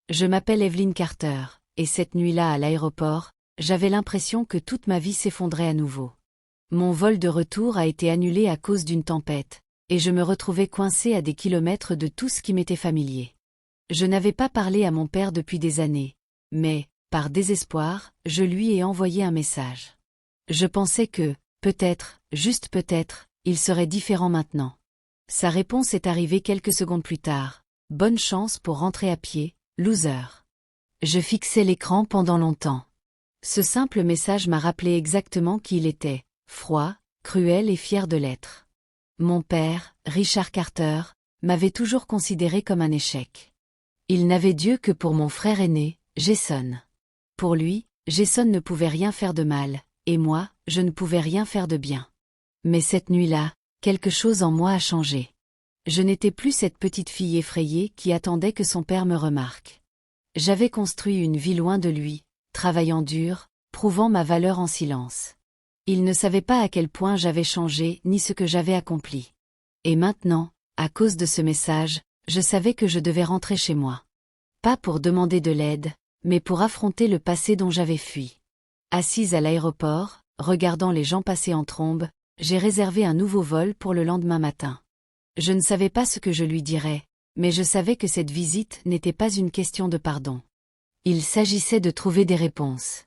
Je m'appelle Evelyn Carter, et cette nuit-là à l'aéroport, j'avais l'impression que toute ma vie s'effondrait à nouveau. Mon vol de retour a été annulé à cause d'une tempête, et je me retrouvais coincée à des kilomètres de tout ce qui m'était familier. Je n'avais pas parlé à mon père depuis des années, mais, par désespoir, je lui ai envoyé un message. Je pensais que, peut-être, juste peut-être, il serait différent maintenant. Sa réponse est arrivée quelques secondes plus tard. Bonne chance pour rentrer à pied, loser. Je fixais l'écran pendant longtemps. Ce simple message m'a rappelé exactement qui il était, froid, cruel et fier de l'être. Mon père, Richard Carter, m'avait toujours considéré comme un échec. Il n'avait Dieu que pour mon frère aîné, Jason. Pour lui, Jason ne pouvait rien faire de mal, et moi, je ne pouvais rien faire de bien. Mais cette nuit-là, quelque chose en moi a changé. Je n'étais plus cette petite fille effrayée qui attendait que son père me remarque. J'avais construit une vie loin de lui, travaillant dur, prouvant ma valeur en silence. Il ne savait pas à quel point j'avais changé ni ce que j'avais accompli. Et maintenant, à cause de ce message, je savais que je devais rentrer chez moi. Pas pour demander de l'aide, mais pour affronter le passé dont j'avais fui. Assise à l'aéroport, regardant les gens passer en trombe, j'ai réservé un nouveau vol pour le lendemain matin. Je ne savais pas ce que je lui dirais, mais je savais que cette visite n'était pas une question de pardon. Il s'agissait de trouver des réponses.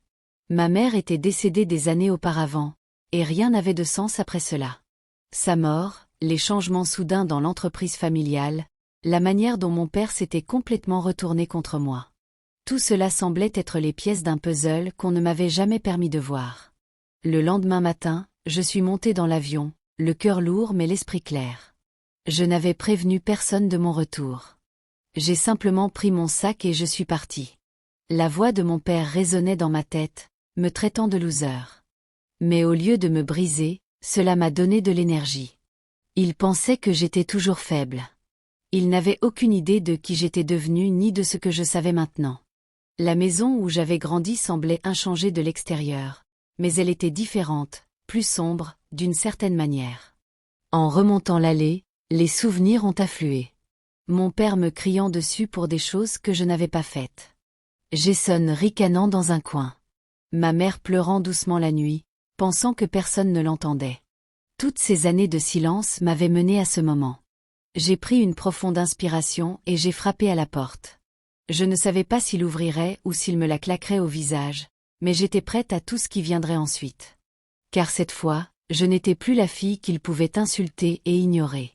Ma mère était décédée des années auparavant, et rien n'avait de sens après cela. Sa mort, les changements soudains dans l'entreprise familiale, la manière dont mon père s'était complètement retourné contre moi. Tout cela semblait être les pièces d'un puzzle qu'on ne m'avait jamais permis de voir. Le lendemain matin, je suis montée dans l'avion, le cœur lourd mais l'esprit clair. Je n'avais prévenu personne de mon retour. J'ai simplement pris mon sac et je suis partie. La voix de mon père résonnait dans ma tête, me traitant de loser. Mais au lieu de me briser, cela m'a donné de l'énergie. Il pensait que j'étais toujours faible. Il n'avait aucune idée de qui j'étais devenue ni de ce que je savais maintenant. La maison où j'avais grandi semblait inchangée de l'extérieur, mais elle était différente, plus sombre, d'une certaine manière. En remontant l'allée, les souvenirs ont afflué. Mon père me criant dessus pour des choses que je n'avais pas faites. Jason ricanant dans un coin. Ma mère pleurant doucement la nuit, pensant que personne ne l'entendait. Toutes ces années de silence m'avaient mené à ce moment. J'ai pris une profonde inspiration et j'ai frappé à la porte. Je ne savais pas s'il ouvrirait ou s'il me la claquerait au visage, mais j'étais prête à tout ce qui viendrait ensuite. Car cette fois, je n'étais plus la fille qu'il pouvait insulter et ignorer.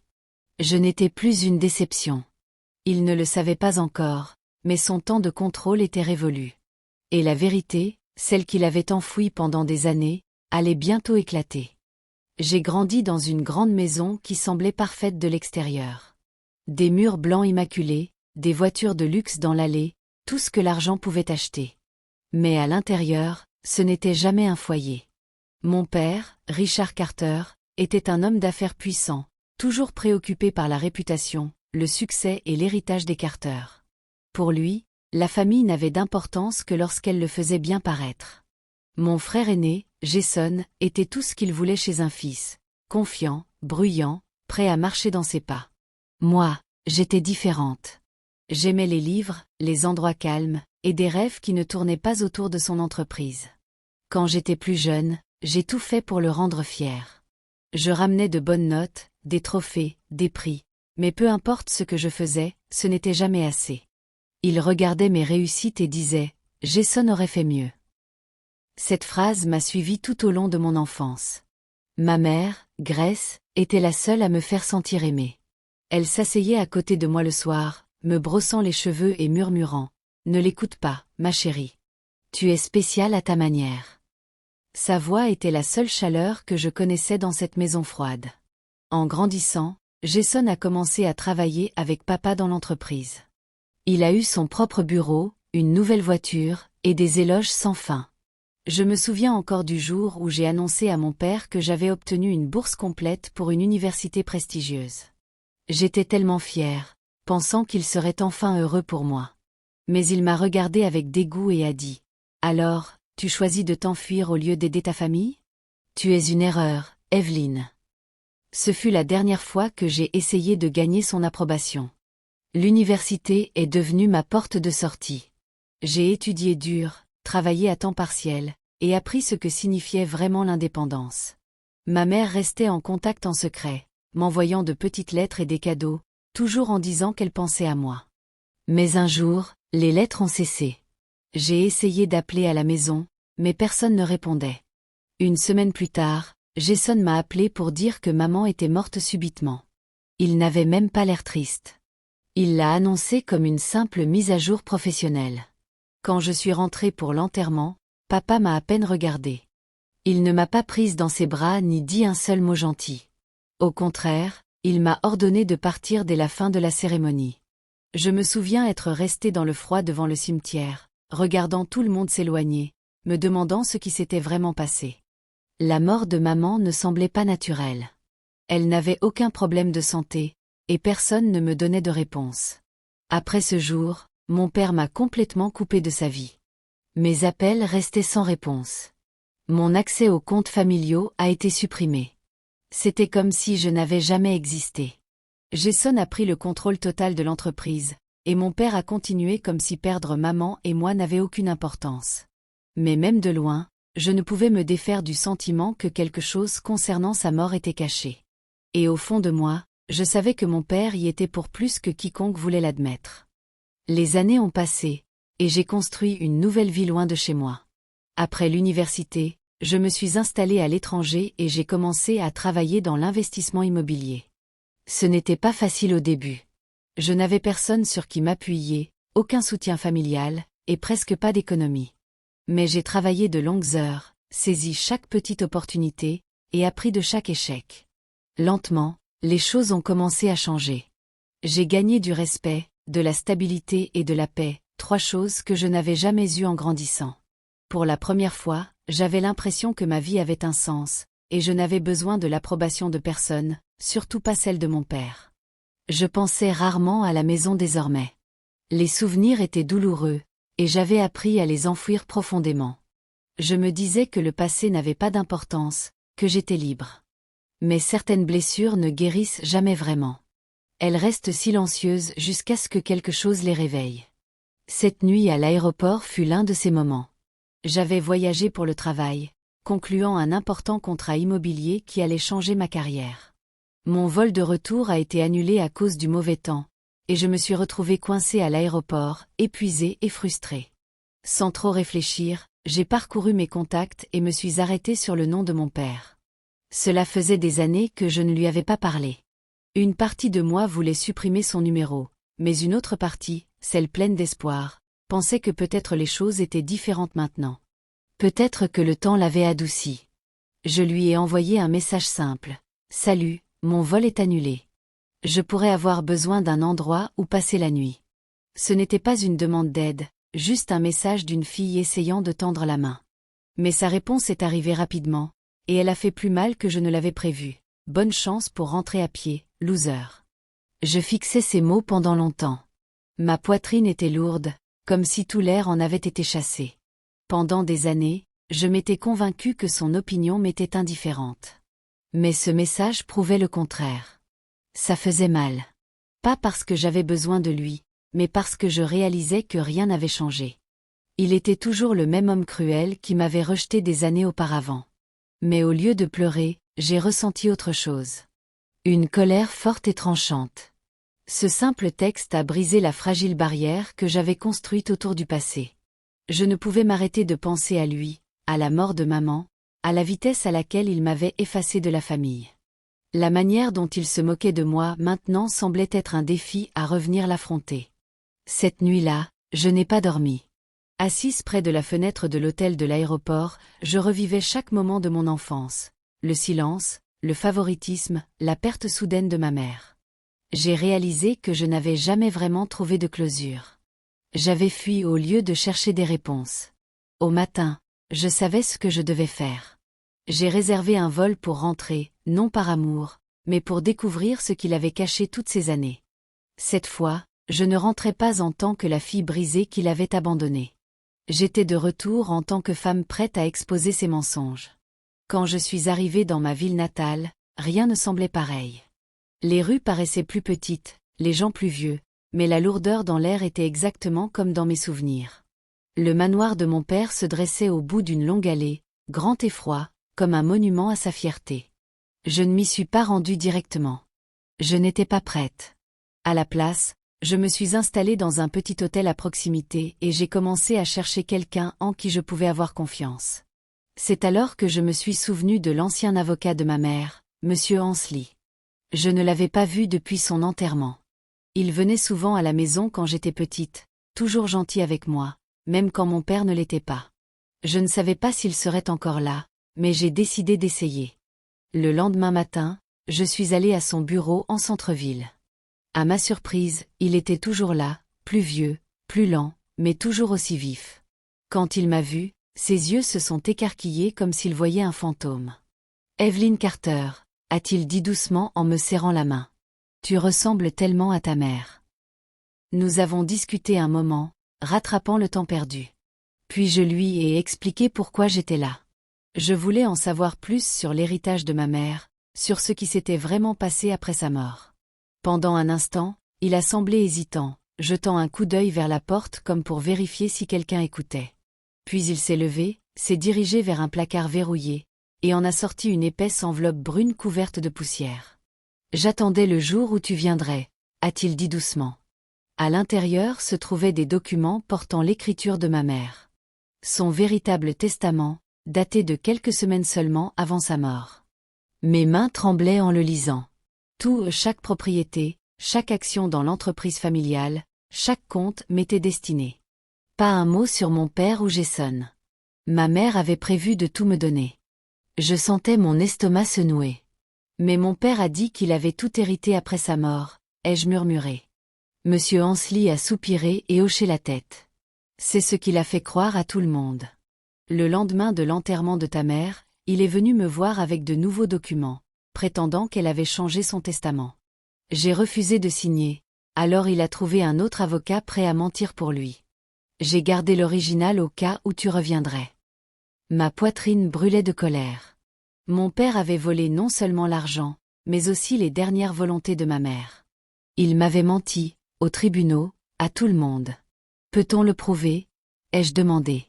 Je n'étais plus une déception. Il ne le savait pas encore, mais son temps de contrôle était révolu. Et la vérité, celle qu'il avait enfouie pendant des années, allait bientôt éclater. J'ai grandi dans une grande maison qui semblait parfaite de l'extérieur. Des murs blancs immaculés, des voitures de luxe dans l'allée, tout ce que l'argent pouvait acheter. Mais à l'intérieur, ce n'était jamais un foyer. Mon père, Richard Carter, était un homme d'affaires puissant, toujours préoccupé par la réputation, le succès et l'héritage des Carter. Pour lui, la famille n'avait d'importance que lorsqu'elle le faisait bien paraître. Mon frère aîné, Jason, était tout ce qu'il voulait chez un fils, confiant, bruyant, prêt à marcher dans ses pas. Moi, j'étais différente. J'aimais les livres, les endroits calmes, et des rêves qui ne tournaient pas autour de son entreprise. Quand j'étais plus jeune, j'ai tout fait pour le rendre fier. Je ramenais de bonnes notes, des trophées, des prix, mais peu importe ce que je faisais, ce n'était jamais assez. Il regardait mes réussites et disait « Jason aurait fait mieux ». Cette phrase m'a suivi tout au long de mon enfance. Ma mère, Grace, était la seule à me faire sentir aimée. Elle s'asseyait à côté de moi le soir, me brossant les cheveux et murmurant « Ne l'écoute pas, ma chérie. Tu es spéciale à ta manière ». Sa voix était la seule chaleur que je connaissais dans cette maison froide. En grandissant, Jason a commencé à travailler avec papa dans l'entreprise. Il a eu son propre bureau, une nouvelle voiture, et des éloges sans fin. Je me souviens encore du jour où j'ai annoncé à mon père que j'avais obtenu une bourse complète pour une université prestigieuse. J'étais tellement fière, pensant qu'il serait enfin heureux pour moi. Mais il m'a regardé avec dégoût et a dit « Alors, tu choisis de t'enfuir au lieu d'aider ta famille ? Tu es une erreur, Evelyn. » Ce fut la dernière fois que j'ai essayé de gagner son approbation. L'université est devenue ma porte de sortie. J'ai étudié dur, travaillé à temps partiel, et appris ce que signifiait vraiment l'indépendance. Ma mère restait en contact en secret, m'envoyant de petites lettres et des cadeaux, toujours en disant qu'elle pensait à moi. Mais un jour, les lettres ont cessé. J'ai essayé d'appeler à la maison, mais personne ne répondait. Une semaine plus tard, Jason m'a appelé pour dire que maman était morte subitement. Il n'avait même pas l'air triste. Il l'a annoncé comme une simple mise à jour professionnelle. Quand je suis rentrée pour l'enterrement, papa m'a à peine regardée. Il ne m'a pas prise dans ses bras ni dit un seul mot gentil. Au contraire, il m'a ordonné de partir dès la fin de la cérémonie. Je me souviens être restée dans le froid devant le cimetière, regardant tout le monde s'éloigner, me demandant ce qui s'était vraiment passé. La mort de maman ne semblait pas naturelle. Elle n'avait aucun problème de santé, et personne ne me donnait de réponse. Après ce jour, mon père m'a complètement coupé de sa vie. Mes appels restaient sans réponse. Mon accès aux comptes familiaux a été supprimé. C'était comme si je n'avais jamais existé. Jason a pris le contrôle total de l'entreprise, et mon père a continué comme si perdre maman et moi n'avait aucune importance. Mais même de loin, je ne pouvais me défaire du sentiment que quelque chose concernant sa mort était caché. Et au fond de moi, je savais que mon père y était pour plus que quiconque voulait l'admettre. Les années ont passé, et j'ai construit une nouvelle vie loin de chez moi. Après l'université, je me suis installée à l'étranger et j'ai commencé à travailler dans l'investissement immobilier. Ce n'était pas facile au début. Je n'avais personne sur qui m'appuyer, aucun soutien familial, et presque pas d'économie. Mais j'ai travaillé de longues heures, saisi chaque petite opportunité, et appris de chaque échec. Lentement, les choses ont commencé à changer. J'ai gagné du respect, de la stabilité et de la paix, 3 choses que je n'avais jamais eues en grandissant. Pour la première fois, j'avais l'impression que ma vie avait un sens, et je n'avais besoin de l'approbation de personne, surtout pas celle de mon père. Je pensais rarement à la maison désormais. Les souvenirs étaient douloureux, et j'avais appris à les enfouir profondément. Je me disais que le passé n'avait pas d'importance, que j'étais libre. Mais certaines blessures ne guérissent jamais vraiment. Elles restent silencieuses jusqu'à ce que quelque chose les réveille. Cette nuit à l'aéroport fut l'un de ces moments. J'avais voyagé pour le travail, concluant un important contrat immobilier qui allait changer ma carrière. Mon vol de retour a été annulé à cause du mauvais temps, et je me suis retrouvée coincée à l'aéroport, épuisée et frustrée. Sans trop réfléchir, j'ai parcouru mes contacts et me suis arrêtée sur le nom de mon père. Cela faisait des années que je ne lui avais pas parlé. Une partie de moi voulait supprimer son numéro, mais une autre partie, celle pleine d'espoir, pensait que peut-être les choses étaient différentes maintenant. Peut-être que le temps l'avait adouci. Je lui ai envoyé un message simple. « Salut, mon vol est annulé. Je pourrais avoir besoin d'un endroit où passer la nuit. » Ce n'était pas une demande d'aide, juste un message d'une fille essayant de tendre la main. Mais sa réponse est arrivée rapidement, et elle a fait plus mal que je ne l'avais prévu. Bonne chance pour rentrer à pied, loser. Je fixais ces mots pendant longtemps. Ma poitrine était lourde, comme si tout l'air en avait été chassé. Pendant des années, je m'étais convaincue que son opinion m'était indifférente. Mais ce message prouvait le contraire. Ça faisait mal. Pas parce que j'avais besoin de lui, mais parce que je réalisais que rien n'avait changé. Il était toujours le même homme cruel qui m'avait rejeté des années auparavant. Mais au lieu de pleurer, j'ai ressenti autre chose. Une colère forte et tranchante. Ce simple texte a brisé la fragile barrière que j'avais construite autour du passé. Je ne pouvais m'arrêter de penser à lui, à la mort de maman, à la vitesse à laquelle il m'avait effacé de la famille. La manière dont il se moquait de moi maintenant semblait être un défi à revenir l'affronter. Cette nuit-là, je n'ai pas dormi. Assise près de la fenêtre de l'hôtel de l'aéroport, je revivais chaque moment de mon enfance. Le silence, le favoritisme, la perte soudaine de ma mère. J'ai réalisé que je n'avais jamais vraiment trouvé de closure. J'avais fui au lieu de chercher des réponses. Au matin, je savais ce que je devais faire. J'ai réservé un vol pour rentrer, non par amour, mais pour découvrir ce qu'il avait caché toutes ces années. Cette fois, je ne rentrais pas en tant que la fille brisée qu'il avait abandonnée. J'étais de retour en tant que femme prête à exposer ses mensonges. Quand je suis arrivée dans ma ville natale, rien ne semblait pareil. Les rues paraissaient plus petites, les gens plus vieux, mais la lourdeur dans l'air était exactement comme dans mes souvenirs. Le manoir de mon père se dressait au bout d'une longue allée, grand et froid, comme un monument à sa fierté. Je ne m'y suis pas rendue directement. Je n'étais pas prête. À la place, je me suis installée dans un petit hôtel à proximité et j'ai commencé à chercher quelqu'un en qui je pouvais avoir confiance. C'est alors que je me suis souvenue de l'ancien avocat de ma mère, Monsieur Ansley. Je ne l'avais pas vu depuis son enterrement. Il venait souvent à la maison quand j'étais petite, toujours gentil avec moi, même quand mon père ne l'était pas. Je ne savais pas s'il serait encore là, mais j'ai décidé d'essayer. Le lendemain matin, je suis allée à son bureau en centre-ville. À ma surprise, il était toujours là, plus vieux, plus lent, mais toujours aussi vif. Quand il m'a vu, ses yeux se sont écarquillés comme s'il voyait un fantôme. « Evelyn Carter », a-t-il dit doucement en me serrant la main. « Tu ressembles tellement à ta mère. » Nous avons discuté un moment, rattrapant le temps perdu. Puis je lui ai expliqué pourquoi j'étais là. Je voulais en savoir plus sur l'héritage de ma mère, sur ce qui s'était vraiment passé après sa mort. Pendant un instant, il a semblé hésitant, jetant un coup d'œil vers la porte comme pour vérifier si quelqu'un écoutait. Puis il s'est levé, s'est dirigé vers un placard verrouillé, et en a sorti une épaisse enveloppe brune couverte de poussière. « J'attendais le jour où tu viendrais », a-t-il dit doucement. À l'intérieur se trouvaient des documents portant l'écriture de ma mère. Son véritable testament, daté de quelques semaines seulement avant sa mort. Mes mains tremblaient en le lisant. Chaque propriété, chaque action dans l'entreprise familiale, chaque compte m'était destiné. Pas un mot sur mon père ou Jason. Ma mère avait prévu de tout me donner. Je sentais mon estomac se nouer. Mais mon père a dit qu'il avait tout hérité après sa mort, ai-je murmuré. Monsieur Ansley a soupiré et hoché la tête. C'est ce qu'il a fait croire à tout le monde. Le lendemain de l'enterrement de ta mère, il est venu me voir avec de nouveaux documents, prétendant qu'elle avait changé son testament. J'ai refusé de signer, alors il a trouvé un autre avocat prêt à mentir pour lui. J'ai gardé l'original au cas où tu reviendrais. Ma poitrine brûlait de colère. Mon père avait volé non seulement l'argent, mais aussi les dernières volontés de ma mère. Il m'avait menti, aux tribunaux, à tout le monde. Peut-on le prouver ? Ai-je demandé.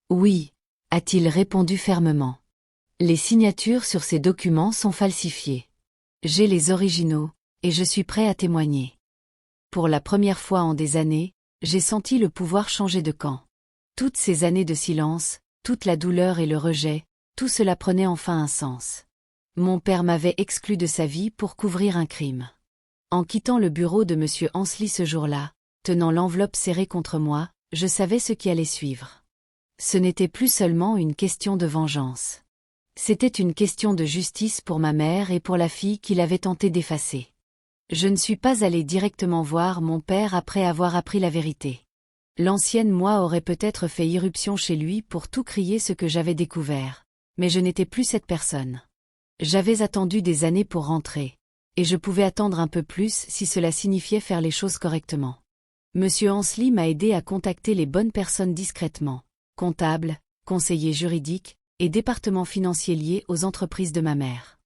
Oui, a-t-il répondu fermement. Les signatures sur ces documents sont falsifiées. J'ai les originaux, et je suis prêt à témoigner. Pour la première fois en des années, j'ai senti le pouvoir changer de camp. Toutes ces années de silence, toute la douleur et le rejet, tout cela prenait enfin un sens. Mon père m'avait exclu de sa vie pour couvrir un crime. En quittant le bureau de Monsieur Ansley ce jour-là, tenant l'enveloppe serrée contre moi, je savais ce qui allait suivre. Ce n'était plus seulement une question de vengeance. C'était une question de justice pour ma mère et pour la fille qu'il avait tenté d'effacer. Je ne suis pas allée directement voir mon père après avoir appris la vérité. L'ancienne moi aurait peut-être fait irruption chez lui pour tout crier ce que j'avais découvert, mais je n'étais plus cette personne. J'avais attendu des années pour rentrer, et je pouvais attendre un peu plus si cela signifiait faire les choses correctement. Monsieur Ansley m'a aidé à contacter les bonnes personnes discrètement, comptables, conseillers juridiques, et départements financiers liés aux entreprises de ma mère.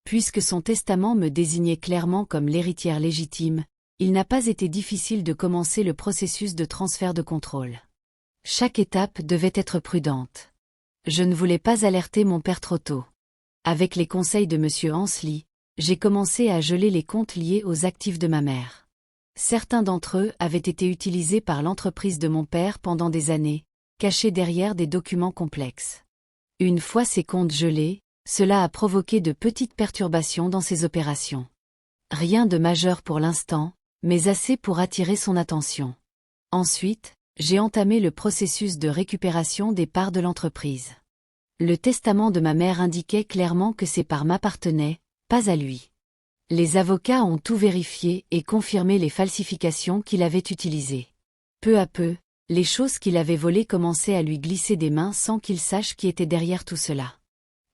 Puisque son testament me désignait clairement comme l'héritière légitime, il n'a pas été difficile de commencer le processus de transfert de contrôle. Chaque étape devait être prudente. Je ne voulais pas alerter mon père trop tôt. Avec les conseils de Monsieur Ansley, j'ai commencé à geler les comptes liés aux actifs de ma mère. Certains d'entre eux avaient été utilisés par l'entreprise de mon père pendant des années, cachés derrière des documents complexes. Une fois ces comptes gelés, cela a provoqué de petites perturbations dans ses opérations. Rien de majeur pour l'instant, mais assez pour attirer son attention. Ensuite, j'ai entamé le processus de récupération des parts de l'entreprise. Le testament de ma mère indiquait clairement que ces parts m'appartenaient, pas à lui. Les avocats ont tout vérifié et confirmé les falsifications qu'il avait utilisées. Peu à peu, les choses qu'il avait volées commençaient à lui glisser des mains sans qu'il sache qui était derrière tout cela.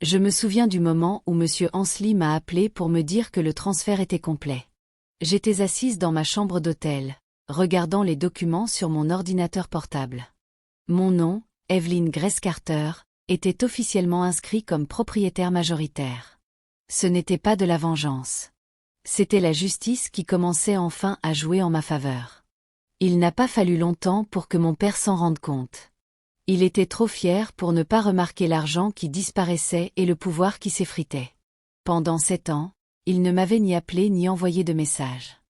Je me souviens du moment où Monsieur Ansley m'a appelé pour me dire que le transfert était complet. J'étais assise dans ma chambre d'hôtel, regardant les documents sur mon ordinateur portable. Mon nom, Evelyn Grace Carter, était officiellement inscrit comme propriétaire majoritaire. Ce n'était pas de la vengeance. C'était la justice qui commençait enfin à jouer en ma faveur. Il n'a pas fallu longtemps pour que mon père s'en rende compte. Il était trop fier pour ne pas remarquer l'argent qui disparaissait et le pouvoir qui s'effritait. Pendant 7 ans, il ne m'avait ni appelé ni envoyé de message.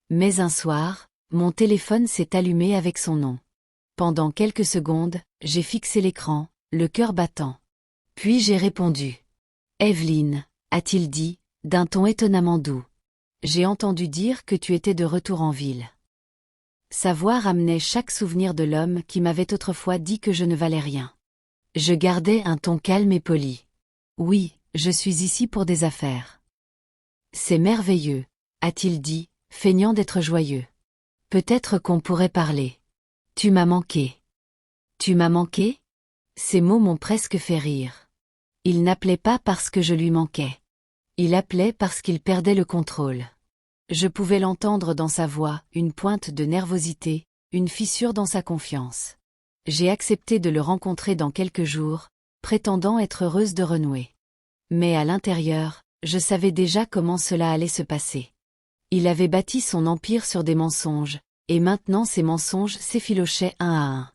Mais un soir, mon téléphone s'est allumé avec son nom. Pendant quelques secondes, j'ai fixé l'écran, le cœur battant. Puis j'ai répondu. « Evelyne », a-t-il dit, d'un ton étonnamment doux. « J'ai entendu dire que tu étais de retour en ville. » Sa voix ramenait chaque souvenir de l'homme qui m'avait autrefois dit que je ne valais rien. Je gardais un ton calme et poli. « Oui, je suis ici pour des affaires. »« C'est merveilleux », a-t-il dit, feignant d'être joyeux. « Peut-être qu'on pourrait parler. Tu m'as manqué. »« Tu m'as manqué ?» Ces mots m'ont presque fait rire. Il n'appelait pas parce que je lui manquais. Il appelait parce qu'il perdait le contrôle. Je pouvais l'entendre dans sa voix, une pointe de nervosité, une fissure dans sa confiance. J'ai accepté de le rencontrer dans quelques jours, prétendant être heureuse de renouer. Mais à l'intérieur, je savais déjà comment cela allait se passer. Il avait bâti son empire sur des mensonges, et maintenant ces mensonges s'effilochaient un à un.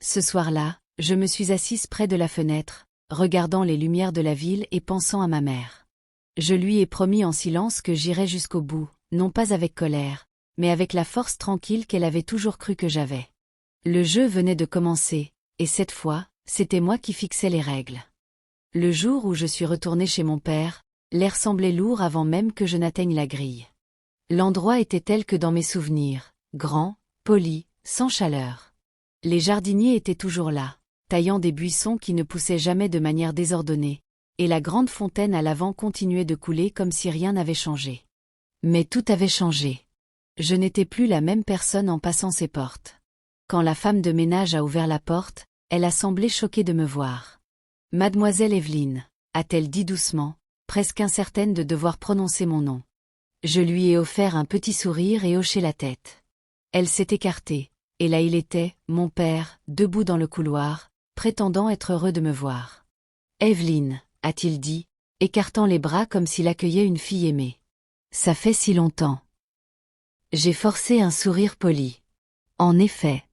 Ce soir-là, je me suis assise près de la fenêtre, regardant les lumières de la ville et pensant à ma mère. Je lui ai promis en silence que j'irais jusqu'au bout, non pas avec colère, mais avec la force tranquille qu'elle avait toujours cru que j'avais. Le jeu venait de commencer, et cette fois, c'était moi qui fixais les règles. Le jour où je suis retournée chez mon père, l'air semblait lourd avant même que je n'atteigne la grille. L'endroit était tel que dans mes souvenirs, grand, poli, sans chaleur. Les jardiniers étaient toujours là, taillant des buissons qui ne poussaient jamais de manière désordonnée, et la grande fontaine à l'avant continuait de couler comme si rien n'avait changé. Mais tout avait changé. Je n'étais plus la même personne en passant ces portes. Quand la femme de ménage a ouvert la porte, elle a semblé choquée de me voir. « Mademoiselle Evelyne », a-t-elle dit doucement, presque incertaine de devoir prononcer mon nom. Je lui ai offert un petit sourire et hoché la tête. Elle s'est écartée, et là il était, mon père, debout dans le couloir, prétendant être heureux de me voir. « Evelyne », a-t-il dit, écartant les bras comme s'il accueillait une fille aimée. « Ça fait si longtemps. » J'ai forcé un sourire poli. En effet.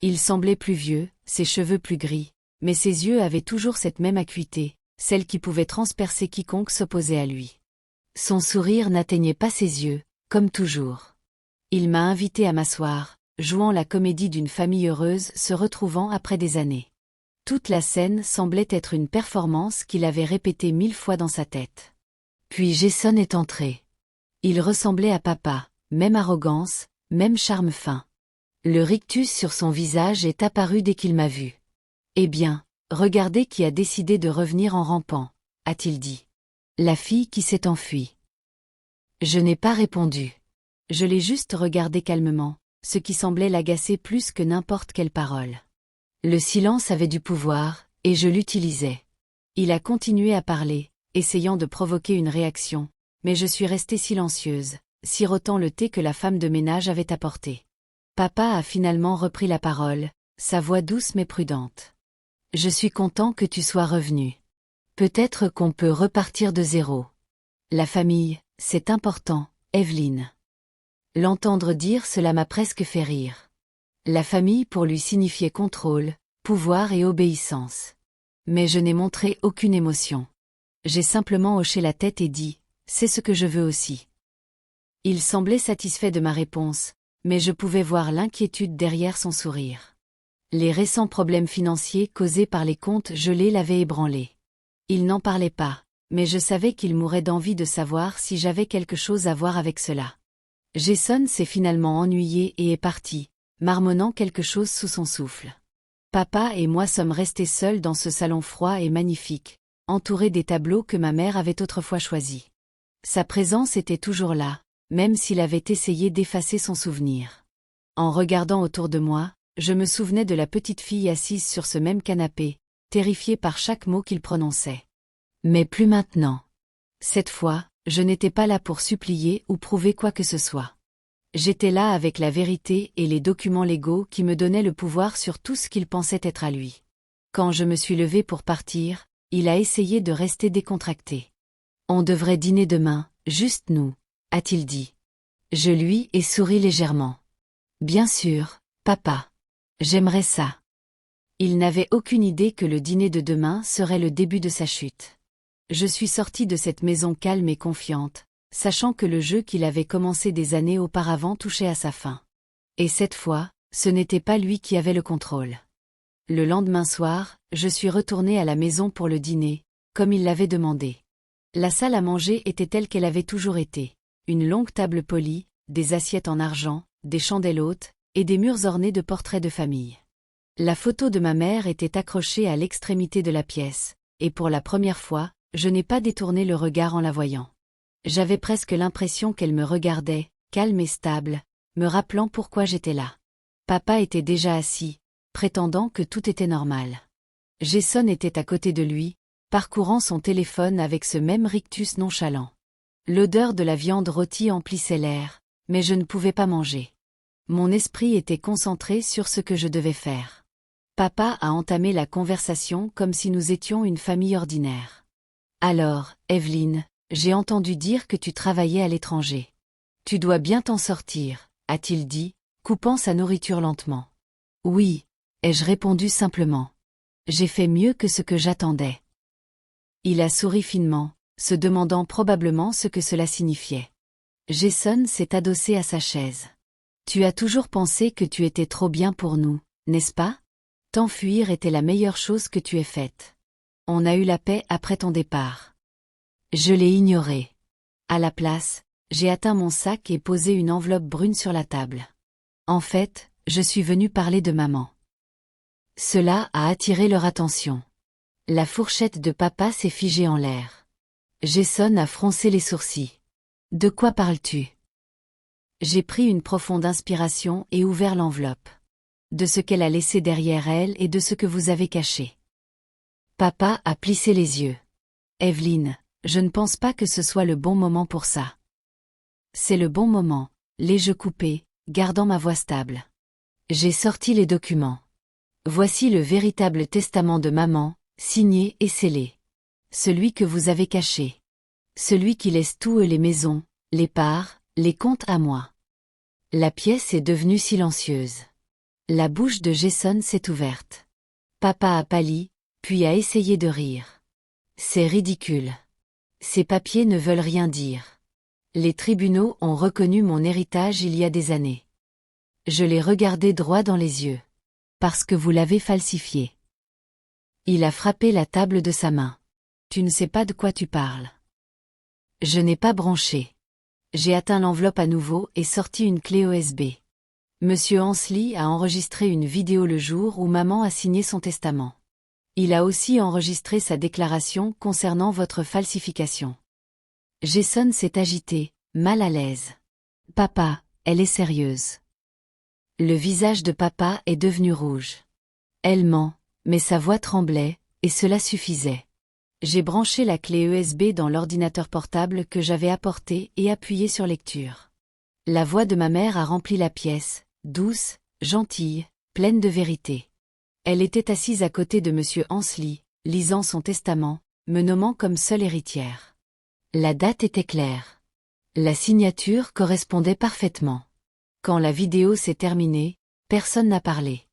Il semblait plus vieux, ses cheveux plus gris, mais ses yeux avaient toujours cette même acuité, celle qui pouvait transpercer quiconque s'opposait à lui. Son sourire n'atteignait pas ses yeux, comme toujours. Il m'a invité à m'asseoir, jouant la comédie d'une famille heureuse se retrouvant après des années. Toute la scène semblait être une performance qu'il avait répétée 1000 fois dans sa tête. Puis Jason est entré. Il ressemblait à papa, même arrogance, même charme fin. Le rictus sur son visage est apparu dès qu'il m'a vu. « Eh bien, regardez qui a décidé de revenir en rampant », a-t-il dit. « La fille qui s'est enfuie. » Je n'ai pas répondu. Je l'ai juste regardé calmement, ce qui semblait l'agacer plus que n'importe quelle parole. Le silence avait du pouvoir, et je l'utilisais. Il a continué à parler, essayant de provoquer une réaction, mais je suis restée silencieuse, sirotant le thé que la femme de ménage avait apporté. Papa a finalement repris la parole, sa voix douce mais prudente. « Je suis content que tu sois revenu. Peut-être qu'on peut repartir de zéro. La famille, c'est important, Evelyne. » L'entendre dire cela m'a presque fait rire. La famille pour lui signifiait contrôle, pouvoir et obéissance. Mais je n'ai montré aucune émotion. J'ai simplement hoché la tête et dit « C'est ce que je veux aussi ». Il semblait satisfait de ma réponse, mais je pouvais voir l'inquiétude derrière son sourire. Les récents problèmes financiers causés par les comptes gelés l'avaient ébranlé. Il n'en parlait pas, mais je savais qu'il mourait d'envie de savoir si j'avais quelque chose à voir avec cela. Jason s'est finalement ennuyé et est parti, marmonnant quelque chose sous son souffle. Papa et moi sommes restés seuls dans ce salon froid et magnifique, entourés des tableaux que ma mère avait autrefois choisis. Sa présence était toujours là, même s'il avait essayé d'effacer son souvenir. En regardant autour de moi, je me souvenais de la petite fille assise sur ce même canapé, terrifiée par chaque mot qu'il prononçait. Mais plus maintenant. Cette fois, je n'étais pas là pour supplier ou prouver quoi que ce soit. J'étais là avec la vérité et les documents légaux qui me donnaient le pouvoir sur tout ce qu'il pensait être à lui. Quand je me suis levée pour partir, il a essayé de rester décontracté. « On devrait dîner demain, juste nous », a-t-il dit. Je lui ai souri légèrement. Bien sûr, papa. J'aimerais ça. Il n'avait aucune idée que le dîner de demain serait le début de sa chute. Je suis sortie de cette maison calme et confiante, sachant que le jeu qu'il avait commencé des années auparavant touchait à sa fin. Et cette fois, ce n'était pas lui qui avait le contrôle. Le lendemain soir, je suis retournée à la maison pour le dîner, comme il l'avait demandé. La salle à manger était telle qu'elle avait toujours été. Une longue table polie, des assiettes en argent, des chandelles hautes, et des murs ornés de portraits de famille. La photo de ma mère était accrochée à l'extrémité de la pièce, et pour la première fois, je n'ai pas détourné le regard en la voyant. J'avais presque l'impression qu'elle me regardait, calme et stable, me rappelant pourquoi j'étais là. Papa était déjà assis, prétendant que tout était normal. Jason était à côté de lui, parcourant son téléphone avec ce même rictus nonchalant. L'odeur de la viande rôtie emplissait l'air, mais je ne pouvais pas manger. Mon esprit était concentré sur ce que je devais faire. Papa a entamé la conversation comme si nous étions une famille ordinaire. Alors, Evelyn, j'ai entendu dire que tu travaillais à l'étranger. Tu dois bien t'en sortir, a-t-il dit, coupant sa nourriture lentement. Oui, ai-je répondu simplement. J'ai fait mieux que ce que j'attendais. Il a souri finement, se demandant probablement ce que cela signifiait. Jason s'est adossé à sa chaise. Tu as toujours pensé que tu étais trop bien pour nous, n'est-ce pas? T'enfuir était la meilleure chose que tu aies faite. On a eu la paix après ton départ. Je l'ai ignoré. À la place, j'ai atteint mon sac et posé une enveloppe brune sur la table. En fait, je suis venu parler de maman. Cela a attiré leur attention. La fourchette de papa s'est figée en l'air. Jason a froncé les sourcils. De quoi parles-tu? J'ai pris une profonde inspiration et ouvert l'enveloppe. De ce qu'elle a laissé derrière elle et de ce que vous avez caché. Papa a plissé les yeux. Evelyn, je ne pense pas que ce soit le bon moment pour ça. C'est le bon moment, l'ai-je coupé, gardant ma voix stable. J'ai sorti les documents. Voici le véritable testament de maman, signé et scellé. Celui que vous avez caché. Celui qui laisse tout et les maisons, les parts, les comptes à moi. La pièce est devenue silencieuse. La bouche de Jason s'est ouverte. Papa a pâli, puis a essayé de rire. C'est ridicule. Ces papiers ne veulent rien dire. Les tribunaux ont reconnu mon héritage il y a des années. Je l'ai regardé droit dans les yeux. Parce que vous l'avez falsifié. Il a frappé la table de sa main. Tu ne sais pas de quoi tu parles. Je n'ai pas bronché. J'ai atteint l'enveloppe à nouveau et sorti une clé USB. Monsieur Ansley a enregistré une vidéo le jour où maman a signé son testament. Il a aussi enregistré sa déclaration concernant votre falsification. Jason s'est agité, mal à l'aise. Papa, elle est sérieuse. Le visage de papa est devenu rouge. Elle ment, mais sa voix tremblait, et cela suffisait. J'ai branché la clé USB dans l'ordinateur portable que j'avais apporté et appuyé sur lecture. La voix de ma mère a rempli la pièce, douce, gentille, pleine de vérité. Elle était assise à côté de monsieur Ansley, lisant son testament, me nommant comme seule héritière. La date était claire. La signature correspondait parfaitement. Quand la vidéo s'est terminée, personne n'a parlé.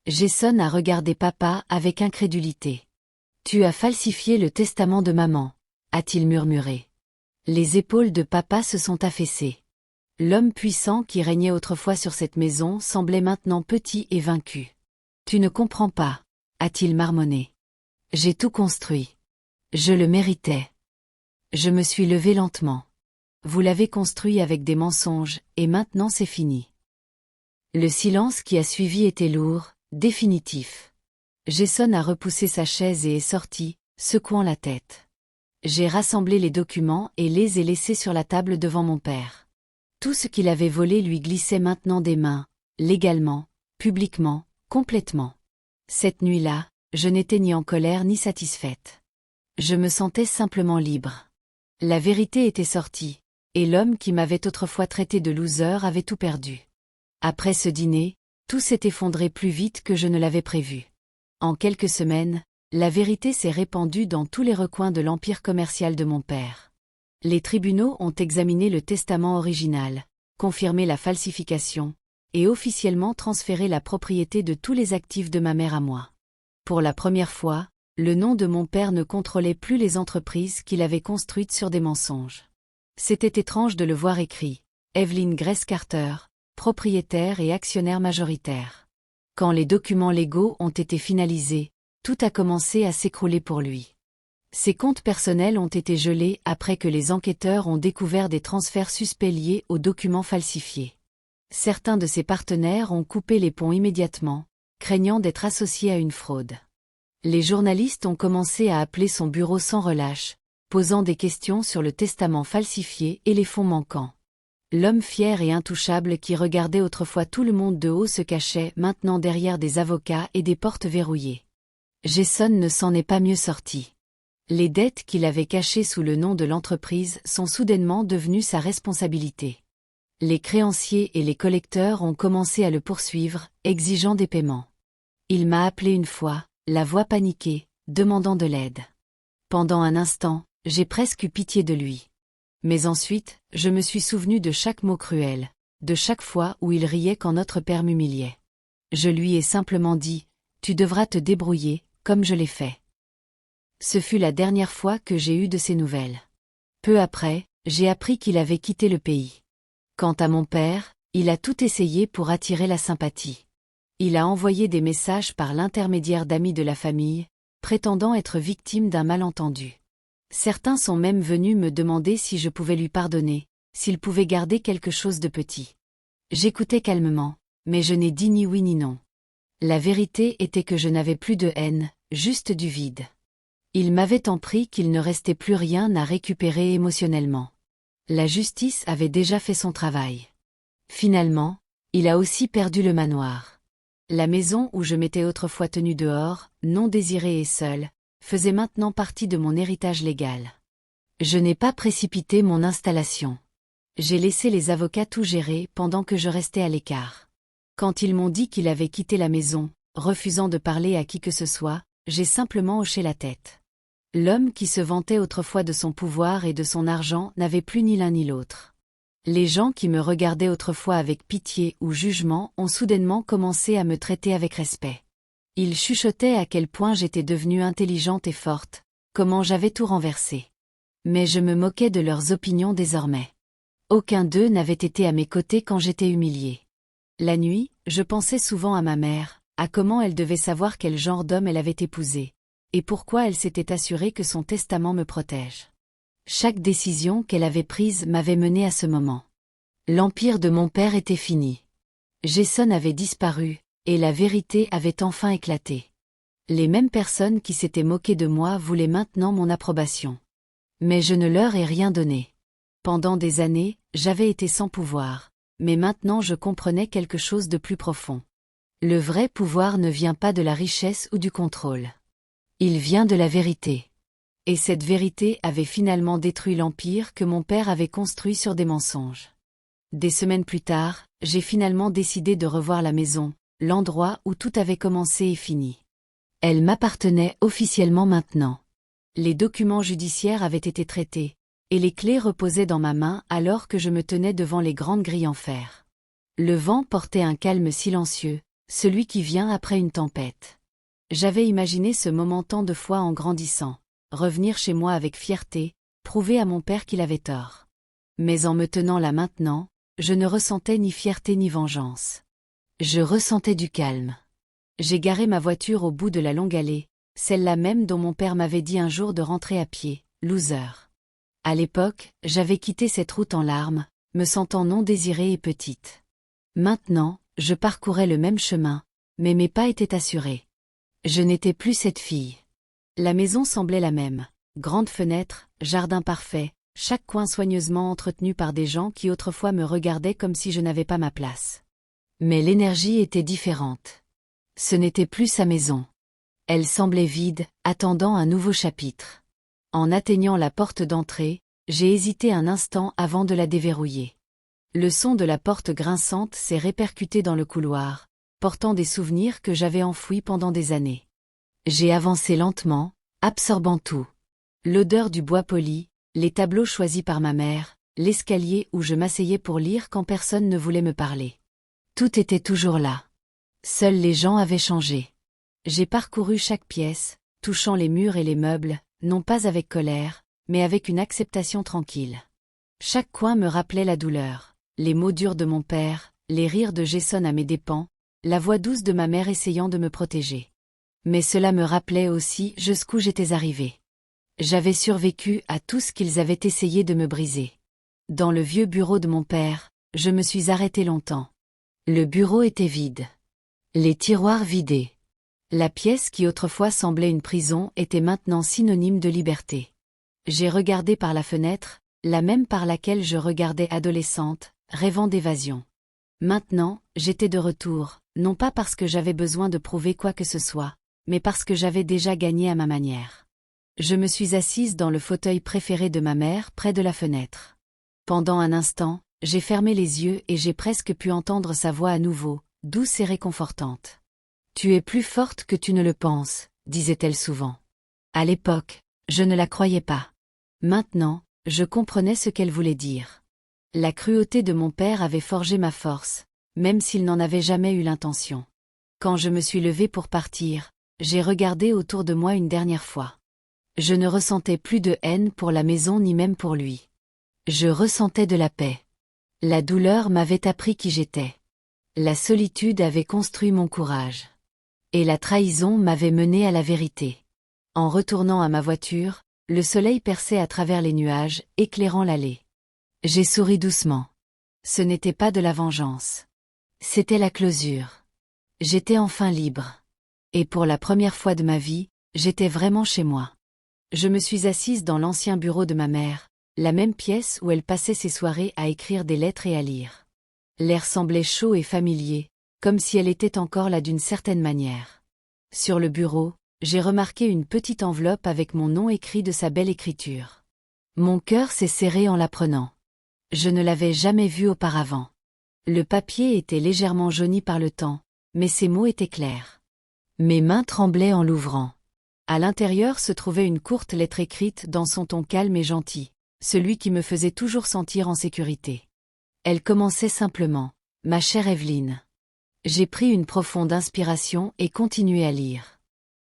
Jason a regardé papa avec incrédulité. Tu as falsifié le testament de maman, a-t-il murmuré. Les épaules de papa se sont affaissées. L'homme puissant qui régnait autrefois sur cette maison semblait maintenant petit et vaincu. Tu ne comprends pas, a-t-il marmonné. J'ai tout construit. Je le méritais. Je me suis levé lentement. Vous l'avez construit avec des mensonges, et maintenant c'est fini. Le silence qui a suivi était lourd, définitif. Jason a repoussé sa chaise et est sorti, secouant la tête. J'ai rassemblé les documents et les ai laissés sur la table devant mon père. Tout ce qu'il avait volé lui glissait maintenant des mains, légalement, publiquement, complètement. Cette nuit-là, je n'étais ni en colère ni satisfaite. Je me sentais simplement libre. La vérité était sortie, et l'homme qui m'avait autrefois traité de loser avait tout perdu. Après ce dîner, tout s'est effondré plus vite que je ne l'avais prévu. En quelques semaines, la vérité s'est répandue dans tous les recoins de l'empire commercial de mon père. Les tribunaux ont examiné le testament original, confirmé la falsification, et officiellement transféré la propriété de tous les actifs de ma mère à moi. Pour la première fois, le nom de mon père ne contrôlait plus les entreprises qu'il avait construites sur des mensonges. C'était étrange de le voir écrit « Evelyn Grace Carter, propriétaire et actionnaire majoritaire ». Quand les documents légaux ont été finalisés, tout a commencé à s'écrouler pour lui. Ses comptes personnels ont été gelés après que les enquêteurs ont découvert des transferts suspects liés aux documents falsifiés. Certains de ses partenaires ont coupé les ponts immédiatement, craignant d'être associés à une fraude. Les journalistes ont commencé à appeler son bureau sans relâche, posant des questions sur le testament falsifié et les fonds manquants. L'homme fier et intouchable qui regardait autrefois tout le monde de haut se cachait maintenant derrière des avocats et des portes verrouillées. Jason ne s'en est pas mieux sorti. Les dettes qu'il avait cachées sous le nom de l'entreprise sont soudainement devenues sa responsabilité. Les créanciers et les collecteurs ont commencé à le poursuivre, exigeant des paiements. Il m'a appelé une fois, la voix paniquée, demandant de l'aide. Pendant un instant, j'ai presque eu pitié de lui. Mais ensuite, je me suis souvenu de chaque mot cruel, de chaque fois où il riait quand notre père m'humiliait. Je lui ai simplement dit « Tu devras te débrouiller, comme je l'ai fait ». Ce fut la dernière fois que j'ai eu de ses nouvelles. Peu après, j'ai appris qu'il avait quitté le pays. Quant à mon père, il a tout essayé pour attirer la sympathie. Il a envoyé des messages par l'intermédiaire d'amis de la famille, prétendant être victime d'un malentendu. Certains sont même venus me demander si je pouvais lui pardonner, s'il pouvait garder quelque chose de petit. J'écoutais calmement, mais je n'ai dit ni oui ni non. La vérité était que je n'avais plus de haine, juste du vide. Il m'avait tant pris qu'il ne restait plus rien à récupérer émotionnellement. La justice avait déjà fait son travail. Finalement, il a aussi perdu le manoir. La maison où je m'étais autrefois tenu dehors, non désirée et seule, faisait maintenant partie de mon héritage légal. Je n'ai pas précipité mon installation. J'ai laissé les avocats tout gérer pendant que je restais à l'écart. Quand ils m'ont dit qu'il avait quitté la maison, refusant de parler à qui que ce soit, j'ai simplement hoché la tête. L'homme qui se vantait autrefois de son pouvoir et de son argent n'avait plus ni l'un ni l'autre. Les gens qui me regardaient autrefois avec pitié ou jugement ont soudainement commencé à me traiter avec respect. Ils chuchotaient à quel point j'étais devenue intelligente et forte, comment j'avais tout renversé. Mais je me moquais de leurs opinions désormais. Aucun d'eux n'avait été à mes côtés quand j'étais humiliée. La nuit, je pensais souvent à ma mère, à comment elle devait savoir quel genre d'homme elle avait épousé, et pourquoi elle s'était assurée que son testament me protège. Chaque décision qu'elle avait prise m'avait menée à ce moment. L'empire de mon père était fini. Jason avait disparu, et la vérité avait enfin éclaté. Les mêmes personnes qui s'étaient moquées de moi voulaient maintenant mon approbation. Mais je ne leur ai rien donné. Pendant des années, j'avais été sans pouvoir, mais maintenant je comprenais quelque chose de plus profond. Le vrai pouvoir ne vient pas de la richesse ou du contrôle. Il vient de la vérité. Et cette vérité avait finalement détruit l'empire que mon père avait construit sur des mensonges. Des semaines plus tard, j'ai finalement décidé de revoir la maison, l'endroit où tout avait commencé et fini. Elle m'appartenait officiellement maintenant. Les documents judiciaires avaient été traités, et les clés reposaient dans ma main alors que je me tenais devant les grandes grilles en fer. Le vent portait un calme silencieux, celui qui vient après une tempête. J'avais imaginé ce moment tant de fois en grandissant, revenir chez moi avec fierté, prouver à mon père qu'il avait tort. Mais en me tenant là maintenant, je ne ressentais ni fierté ni vengeance. Je ressentais du calme. J'ai garé ma voiture au bout de la longue allée, celle-là même dont mon père m'avait dit un jour de rentrer à pied, loser. À l'époque, j'avais quitté cette route en larmes, me sentant non désirée et petite. Maintenant, je parcourais le même chemin, mais mes pas étaient assurés. Je n'étais plus cette fille. La maison semblait la même. Grande fenêtre, jardin parfait, chaque coin soigneusement entretenu par des gens qui autrefois me regardaient comme si je n'avais pas ma place. Mais l'énergie était différente. Ce n'était plus sa maison. Elle semblait vide, attendant un nouveau chapitre. En atteignant la porte d'entrée, j'ai hésité un instant avant de la déverrouiller. Le son de la porte grinçante s'est répercuté dans le couloir, portant des souvenirs que j'avais enfouis pendant des années. J'ai avancé lentement, absorbant tout. L'odeur du bois poli, les tableaux choisis par ma mère, l'escalier où je m'asseyais pour lire quand personne ne voulait me parler. Tout était toujours là. Seuls les gens avaient changé. J'ai parcouru chaque pièce, touchant les murs et les meubles, non pas avec colère, mais avec une acceptation tranquille. Chaque coin me rappelait la douleur, les mots durs de mon père, les rires de Jason à mes dépens, la voix douce de ma mère essayant de me protéger. Mais cela me rappelait aussi jusqu'où j'étais arrivée. J'avais survécu à tout ce qu'ils avaient essayé de me briser. Dans le vieux bureau de mon père, je me suis arrêtée longtemps. Le bureau était vide. Les tiroirs vidés. La pièce qui autrefois semblait une prison était maintenant synonyme de liberté. J'ai regardé par la fenêtre, la même par laquelle je regardais adolescente, rêvant d'évasion. Maintenant, j'étais de retour, non pas parce que j'avais besoin de prouver quoi que ce soit, mais parce que j'avais déjà gagné à ma manière. Je me suis assise dans le fauteuil préféré de ma mère, près de la fenêtre. Pendant un instant, j'ai fermé les yeux et j'ai presque pu entendre sa voix à nouveau, douce et réconfortante. « Tu es plus forte que tu ne le penses », disait-elle souvent. À l'époque, je ne la croyais pas. Maintenant, je comprenais ce qu'elle voulait dire. La cruauté de mon père avait forgé ma force, même s'il n'en avait jamais eu l'intention. Quand je me suis levée pour partir, j'ai regardé autour de moi une dernière fois. Je ne ressentais plus de haine pour la maison ni même pour lui. Je ressentais de la paix. La douleur m'avait appris qui j'étais. La solitude avait construit mon courage. Et la trahison m'avait menée à la vérité. En retournant à ma voiture, le soleil perçait à travers les nuages, éclairant l'allée. J'ai souri doucement. Ce n'était pas de la vengeance. C'était la clôture. J'étais enfin libre. Et pour la première fois de ma vie, j'étais vraiment chez moi. Je me suis assise dans l'ancien bureau de ma mère, la même pièce où elle passait ses soirées à écrire des lettres et à lire. L'air semblait chaud et familier, comme si elle était encore là d'une certaine manière. Sur le bureau, j'ai remarqué une petite enveloppe avec mon nom écrit de sa belle écriture. Mon cœur s'est serré en la prenant. Je ne l'avais jamais vue auparavant. Le papier était légèrement jauni par le temps, mais ses mots étaient clairs. Mes mains tremblaient en l'ouvrant. À l'intérieur se trouvait une courte lettre écrite dans son ton calme et gentil, celui qui me faisait toujours sentir en sécurité. Elle commençait simplement, « Ma chère Evelyne ». J'ai pris une profonde inspiration et continué à lire.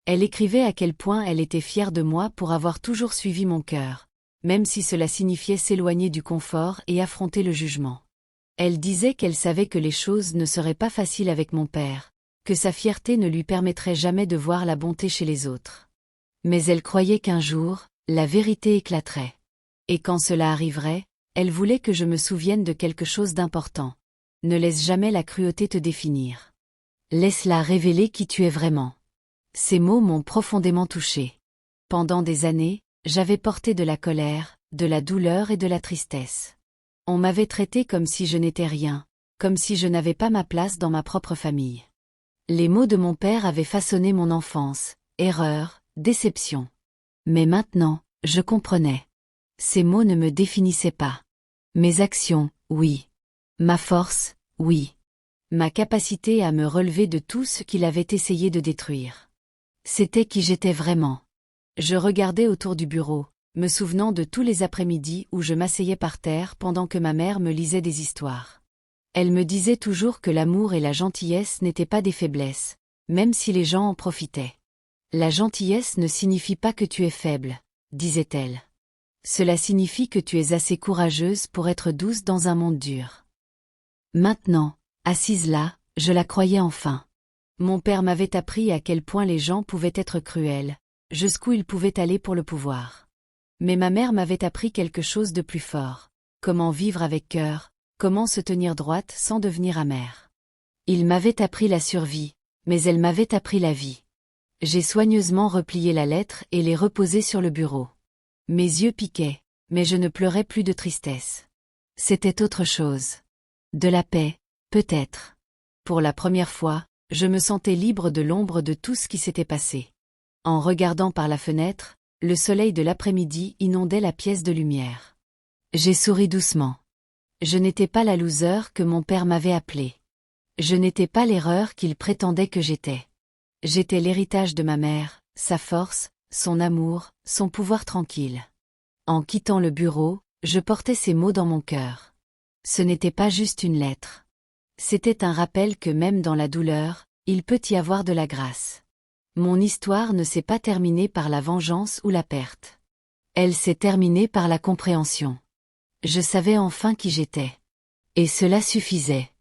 Elle écrivait à quel point elle était fière de moi pour avoir toujours suivi mon cœur, même si cela signifiait s'éloigner du confort et affronter le jugement. Elle disait qu'elle savait que les choses ne seraient pas faciles avec mon père, que sa fierté ne lui permettrait jamais de voir la bonté chez les autres. Mais elle croyait qu'un jour, la vérité éclaterait. Et quand cela arriverait, elle voulait que je me souvienne de quelque chose d'important. Ne laisse jamais la cruauté te définir. Laisse-la révéler qui tu es vraiment. Ces mots m'ont profondément touchée. Pendant des années, j'avais porté de la colère, de la douleur et de la tristesse. On m'avait traité comme si je n'étais rien, comme si je n'avais pas ma place dans ma propre famille. Les mots de mon père avaient façonné mon enfance, erreur, déception. Mais maintenant, je comprenais. Ces mots ne me définissaient pas. Mes actions, oui. Ma force, oui. Ma capacité à me relever de tout ce qu'il avait essayé de détruire. C'était qui j'étais vraiment. Je regardais autour du bureau, me souvenant de tous les après-midi où je m'asseyais par terre pendant que ma mère me lisait des histoires. Elle me disait toujours que l'amour et la gentillesse n'étaient pas des faiblesses, même si les gens en profitaient. La gentillesse ne signifie pas que tu es faible, disait-elle. Cela signifie que tu es assez courageuse pour être douce dans un monde dur. Maintenant, assise là, je la croyais enfin. Mon père m'avait appris à quel point les gens pouvaient être cruels, jusqu'où ils pouvaient aller pour le pouvoir. Mais ma mère m'avait appris quelque chose de plus fort. Comment vivre avec cœur, comment se tenir droite sans devenir amère. Il m'avait appris la survie, mais elle m'avait appris la vie. J'ai soigneusement replié la lettre et l'ai reposée sur le bureau. Mes yeux piquaient, mais je ne pleurais plus de tristesse. C'était autre chose. De la paix, peut-être. Pour la première fois, je me sentais libre de l'ombre de tout ce qui s'était passé. En regardant par la fenêtre, le soleil de l'après-midi inondait la pièce de lumière. J'ai souri doucement. Je n'étais pas la loser que mon père m'avait appelée. Je n'étais pas l'erreur qu'il prétendait que j'étais. J'étais l'héritage de ma mère, sa force, son amour, son pouvoir tranquille. En quittant le bureau, je portais ces mots dans mon cœur. Ce n'était pas juste une lettre. C'était un rappel que même dans la douleur, il peut y avoir de la grâce. Mon histoire ne s'est pas terminée par la vengeance ou la perte. Elle s'est terminée par la compréhension. Je savais enfin qui j'étais. Et cela suffisait.